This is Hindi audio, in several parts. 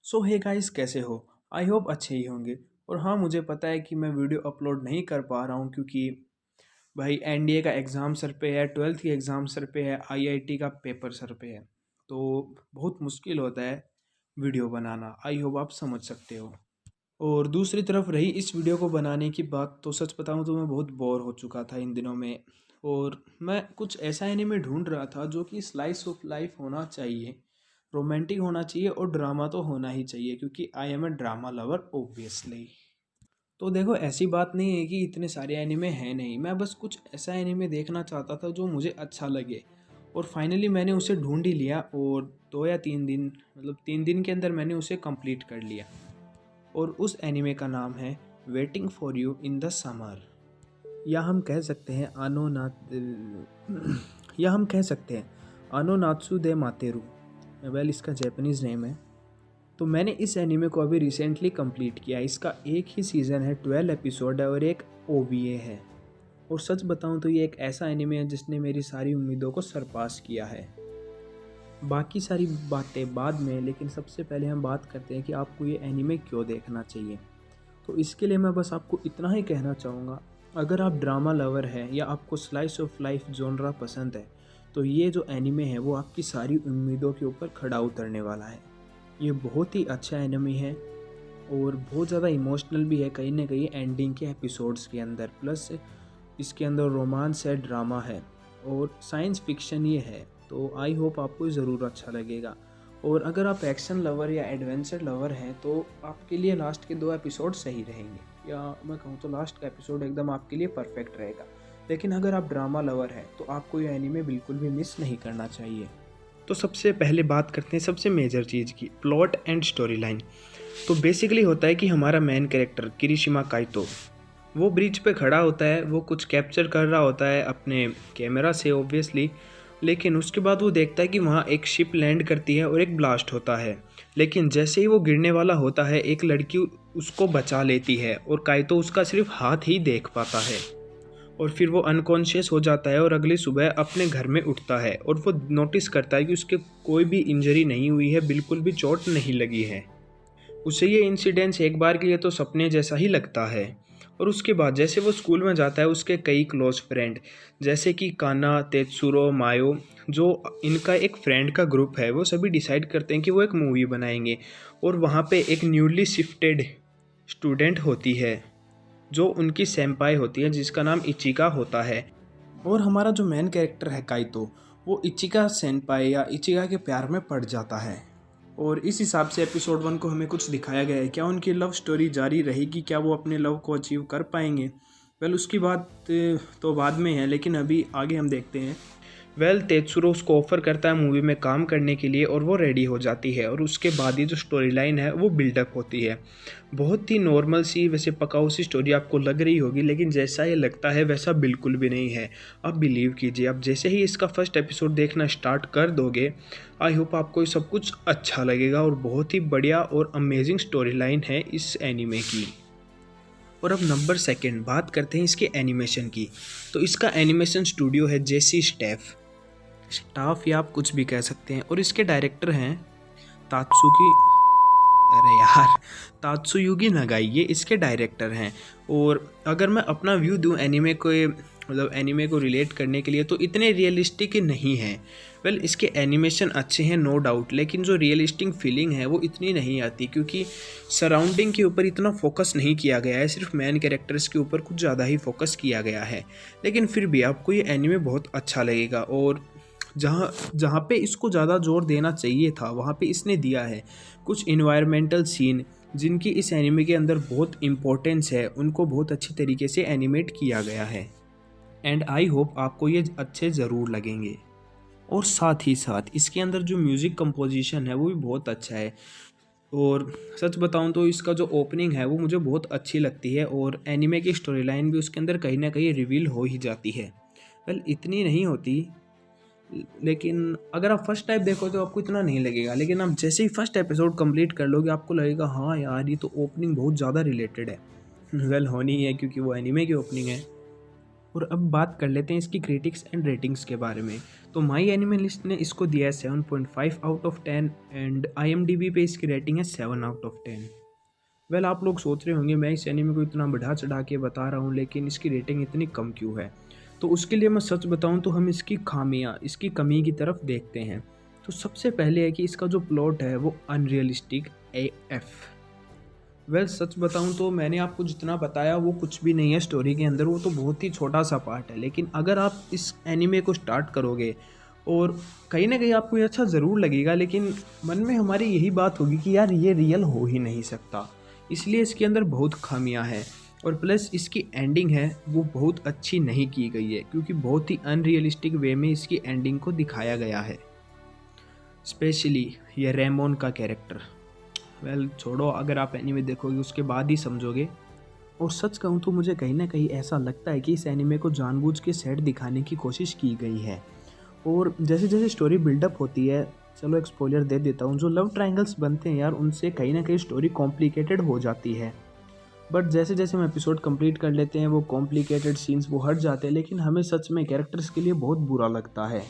सो हे गाइस, कैसे हो? आई होप अच्छे ही होंगे। और हाँ, मुझे पता है कि मैं वीडियो अपलोड नहीं कर पा रहा हूँ क्योंकि भाई एनडीए का एग्ज़ाम सर पे है, 12th की एग्ज़ाम सर पे है, आईआईटी का पेपर सर पे है। तो बहुत मुश्किल होता है वीडियो बनाना। आई होप आप समझ सकते हो। और दूसरी तरफ रही इस वीडियो को बनाने की बात, तो सच बताऊँ तो मैं बहुत बोर हो चुका था इन दिनों में। और मैं कुछ ऐसा एनीमे ढूंढ रहा था जो कि स्लाइस ऑफ लाइफ होना चाहिए, रोमांटिक होना चाहिए और ड्रामा तो होना ही चाहिए क्योंकि I am a drama lover obviously. तो देखो, ऐसी बात नहीं है कि इतने सारे एनीमे हैं नहीं, मैं बस कुछ ऐसा एनीमे देखना चाहता था जो मुझे अच्छा लगे। और फाइनली मैंने उसे ढूंढ ही लिया और 2 या 3 दिन, मतलब 3 दिन के अंदर मैंने उसे कंप्लीट कर लिया। और उस एनीमे का नाम है waiting for you in the summer, या हम कह सकते हैं या हम कह सकते हैं आनो नात्सु दे मातेरू। वेल, इसका जैपनीज़ नेम है। तो मैंने इस एनीमे को अभी रिसेंटली कंप्लीट किया। इसका एक ही सीज़न है, 12 एपिसोड है और एक ओवीए है। और सच बताऊं तो ये एक ऐसा एनीमे है जिसने मेरी सारी उम्मीदों को सरपास किया है। बाकी सारी बातें बाद में, लेकिन सबसे पहले हम बात करते हैं कि आपको ये एनीमे क्यों देखना चाहिए। तो इसके लिए मैं बस आपको इतना ही कहना चाहूँगा, अगर आप ड्रामा लवर हैं या आपको स्लाइस ऑफ लाइफ जॉनरा पसंद है, तो ये जो एनीमे है वो आपकी सारी उम्मीदों के ऊपर खड़ा उतरने वाला है। ये बहुत ही अच्छा एनीमे है और बहुत ज़्यादा इमोशनल भी है कहीं ना कहीं एंडिंग के एपिसोड्स के अंदर। प्लस इसके अंदर रोमांस है, ड्रामा है और साइंस फिक्शन ये है। तो आई होप आपको ज़रूर अच्छा लगेगा। और अगर आप एक्शन लवर या एडवेंचर लवर हैं तो आपके लिए लास्ट के 2 एपिसोड सही रहेंगे, या मैं कहूँ तो लास्ट का एपिसोड एकदम आपके लिए परफेक्ट रहेगा। लेकिन अगर आप ड्रामा लवर हैं तो आपको ये एनीमे बिल्कुल भी मिस नहीं करना चाहिए। तो सबसे पहले बात करते हैं सबसे मेजर चीज़ की, प्लॉट एंड स्टोरी लाइन। तो बेसिकली होता है कि हमारा मेन कैरेक्टर किरिशिमा काइतो, वो ब्रिज पे खड़ा होता है, वो कुछ कैप्चर कर रहा होता है अपने कैमरा से ऑब्वियसली। लेकिन उसके बाद वो देखता है कि वहाँ एक शिप लैंड करती है और एक ब्लास्ट होता है। लेकिन जैसे ही वो गिरने वाला होता है, एक लड़की उसको बचा लेती है और काइतो उसका सिर्फ हाथ ही देख पाता है। और फिर वो अनकॉन्शियस हो जाता है और अगली सुबह अपने घर में उठता है और वो नोटिस करता है कि उसके कोई भी इंजरी नहीं हुई है, बिल्कुल भी चोट नहीं लगी है। उसे ये इंसिडेंस एक बार के लिए तो सपने जैसा ही लगता है। और उसके बाद जैसे वो स्कूल में जाता है, उसके कई क्लोज फ्रेंड जैसे कि काना, तेत्सुरो, मायो, जो इनका एक फ्रेंड का ग्रुप है, वो सभी डिसाइड करते हैं कि वो एक मूवी बनाएंगे। और वहाँ पे एक न्यूली शिफ्टेड स्टूडेंट होती है जो उनकी सेम्पाई होती है, जिसका नाम इचिका होता है। और हमारा जो मेन कैरेक्टर है काइतो, वो इचिका सेन्पाई या इचिका के प्यार में पड़ जाता है। और इस हिसाब से एपिसोड 1 को हमें कुछ दिखाया गया है। क्या उनकी लव स्टोरी जारी रहेगी? क्या वो अपने लव को अचीव कर पाएंगे? वेल, उसकी बात तो बाद में है, लेकिन अभी आगे हम देखते हैं। वेल, तेत्सुरो उसको ऑफर करता है मूवी में काम करने के लिए और वो रेडी हो जाती है। और उसके बाद ये जो स्टोरी लाइन है वो बिल्डअप होती है। बहुत ही नॉर्मल सी, वैसे पकाऊ सी स्टोरी आपको लग रही होगी, लेकिन जैसा ये लगता है वैसा बिल्कुल भी नहीं है। आप बिलीव कीजिए, आप जैसे ही इसका फर्स्ट एपिसोड देखना स्टार्ट कर दोगे, आई होप आपको ये सब कुछ अच्छा लगेगा। और बहुत ही बढ़िया और अमेजिंग स्टोरी लाइन है इस एनीमे की। और अब नंबर सेकंड बात करते हैं इसके एनिमेशन की। तो इसका एनिमेशन स्टूडियो है जेसी स्टाफ, या आप कुछ भी कह सकते हैं। और इसके डायरेक्टर हैं तात्सुकी, अरे यार, तात्सुयुगी नगाई, ये इसके डायरेक्टर हैं। और अगर मैं अपना व्यू दूं एनीमे को, मतलब एनीमे को रिलेट करने के लिए, तो इतने रियलिस्टिक नहीं है। वेल, इसके एनिमेशन अच्छे हैं नो डाउट, लेकिन जो रियलिस्टिक फीलिंग है वो इतनी नहीं आती क्योंकि सराउंडिंग के ऊपर इतना फोकस नहीं किया गया है, सिर्फ मेन कैरेक्टर्स के ऊपर कुछ ज़्यादा ही फोकस किया गया है। लेकिन फिर भी आपको ये एनीमे बहुत अच्छा लगेगा। और जहाँ जहाँ पे इसको ज़्यादा जोर देना चाहिए था वहाँ पे इसने दिया है। कुछ इन्वायरमेंटल सीन जिनकी इस एनिमे के अंदर बहुत इम्पोर्टेंस है, उनको बहुत अच्छी तरीके से एनिमेट किया गया है। एंड आई होप आपको ये अच्छे ज़रूर लगेंगे। और साथ ही साथ इसके अंदर जो म्यूज़िक कंपोजिशन है वो भी बहुत अच्छा है। और सच बताऊं तो इसका जो ओपनिंग है वो मुझे बहुत अच्छी लगती है और एनिमे की स्टोरी लाइन भी उसके अंदर कहीं ना कहीं रिवील हो ही जाती है। वेल, इतनी नहीं होती, लेकिन अगर आप फर्स्ट टाइप देखो तो आपको इतना नहीं लगेगा। लेकिन आप जैसे ही फर्स्ट एपिसोड कंप्लीट कर लोगे, आपको लगेगा हाँ यार, ये तो ओपनिंग बहुत ज़्यादा रिलेटेड है। वेल, होनी ही है क्योंकि वो एनिमे की ओपनिंग है। और अब बात कर लेते हैं इसकी क्रिटिक्स एंड रेटिंग्स के बारे में। तो माई एनिमलिस्ट ने इसको दिया है 7.5 आउट ऑफ 10 एंड IMDb पे इसकी रेटिंग है 7 आउट ऑफ 10। वेल आप लोग सोच रहे होंगे मैं इस एनिमे को इतना बढ़ा चढ़ा के बता रहा हूँ लेकिन इसकी रेटिंग इतनी कम क्यों है। तो उसके लिए मैं सच बताऊँ तो हम इसकी खामियाँ, इसकी कमी की तरफ देखते हैं। तो सबसे पहले है कि इसका जो प्लॉट है वो अनरियलिस्टिक AF। वेल सच बताऊं तो मैंने आपको जितना बताया वो कुछ भी नहीं है स्टोरी के अंदर, वो तो बहुत ही छोटा सा पार्ट है। लेकिन अगर आप इस एनिमे को स्टार्ट करोगे और कहीं ना कहीं आपको ये अच्छा ज़रूर लगेगा, लेकिन मन में हमारी यही बात होगी कि यार ये रियल हो ही नहीं सकता। इसलिए इसके अंदर बहुत खामियां हैं और प्लस इसकी एंडिंग है वो बहुत अच्छी नहीं की गई है, क्योंकि बहुत ही अनरियलिस्टिक वे में इसकी एंडिंग को दिखाया गया है। स्पेशली ये रेमोन का कैरेक्टर। वेल छोड़ो, अगर आप एनीमे देखोगे उसके बाद ही समझोगे। और सच कहूँ तो मुझे कहीं ना कहीं ऐसा लगता है कि इस एनीमे को जानबूझ के सेट दिखाने की कोशिश की गई है। और जैसे जैसे स्टोरी बिल्डअप होती है, चलो एक स्पॉइलर दे देता हूँ, जो लव ट्रायंगल्स बनते हैं यार उनसे कहीं ना कहीं स्टोरी कॉम्प्लिकेटेड हो जाती है। बट जैसे जैसे हम एपिसोड कंप्लीट कर लेते हैं वो कॉम्प्लिकेटेड सीन्स वो हट जाते हैं, लेकिन हमें सच में कैरेक्टर्स के लिए बहुत बुरा लगता है।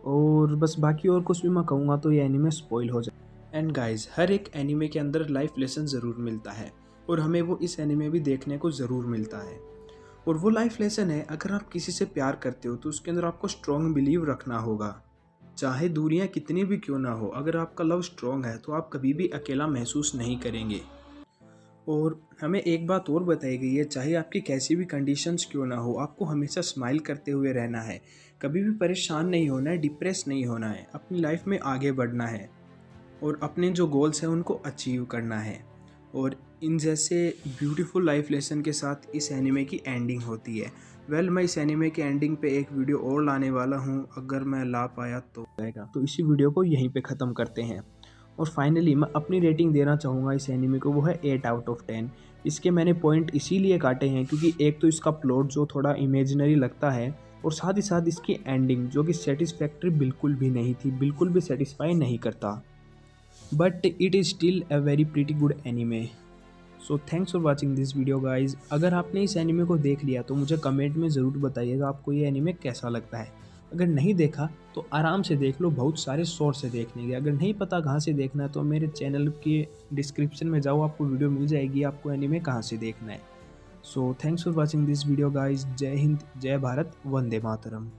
और बस बाकी और कुछ भी मैं कहूँगा तो ये एनीमे स्पॉइल हो जाए। एंड गाइज, हर एक एनीमे के अंदर लाइफ लेसन ज़रूर मिलता है और हमें वो इस एनीमे भी देखने को ज़रूर मिलता है। और वो लाइफ लेसन है, अगर आप किसी से प्यार करते हो तो उसके अंदर आपको स्ट्रॉन्ग बिलीव रखना होगा। चाहे दूरियां कितनी भी क्यों ना हो, अगर आपका लव स्ट्रॉन्ग है तो आप कभी भी अकेला महसूस नहीं करेंगे। और हमें एक बात और बताई गई है, चाहे आपकी कैसी भी कंडीशंस क्यों ना हो, आपको हमेशा स्माइल करते हुए रहना है, कभी भी परेशान नहीं होना है, डिप्रेस नहीं होना है, अपनी लाइफ में आगे बढ़ना है और अपने जो गोल्स हैं उनको अचीव करना है। और इन जैसे ब्यूटीफुल लाइफ लेसन के साथ इस एनिमे की एंडिंग होती है। वेल मैं इस एनिमे के एंडिंग पे एक वीडियो और लाने वाला हूँ, अगर मैं ला पाया तो जाएगा। तो इसी वीडियो को यहीं पे ख़त्म करते हैं। और फाइनली मैं अपनी रेटिंग देना चाहूँगा इस एनिमे को, वो है 8 आउट ऑफ 10। इसके मैंने पॉइंट इसीलिए काटे हैं क्योंकि एक तो इसका प्लॉट जो थोड़ा इमेजिनरी लगता है, और साथ ही साथ इसकी एंडिंग जो कि सेटिस्फैक्ट्री बिल्कुल भी नहीं थी, बिल्कुल भी सेटिस्फाई नहीं करता। But it is still a very pretty good anime. So thanks for watching this video guys. अगर आपने इस एनीमे को देख लिया तो मुझे कमेंट में ज़रूर बताइएगा आपको ये एनीमे कैसा लगता है। अगर नहीं देखा तो आराम से देख लो, बहुत सारे सोर्स से देखने के। अगर नहीं पता कहाँ से देखना है तो मेरे चैनल के डिस्क्रिप्शन में जाओ, आपको वीडियो मिल जाएगी आपको एनीमे कहाँ से देखना है। So thanks for watching this video guys. जय हिंद, जय भारत, वंदे मातरम।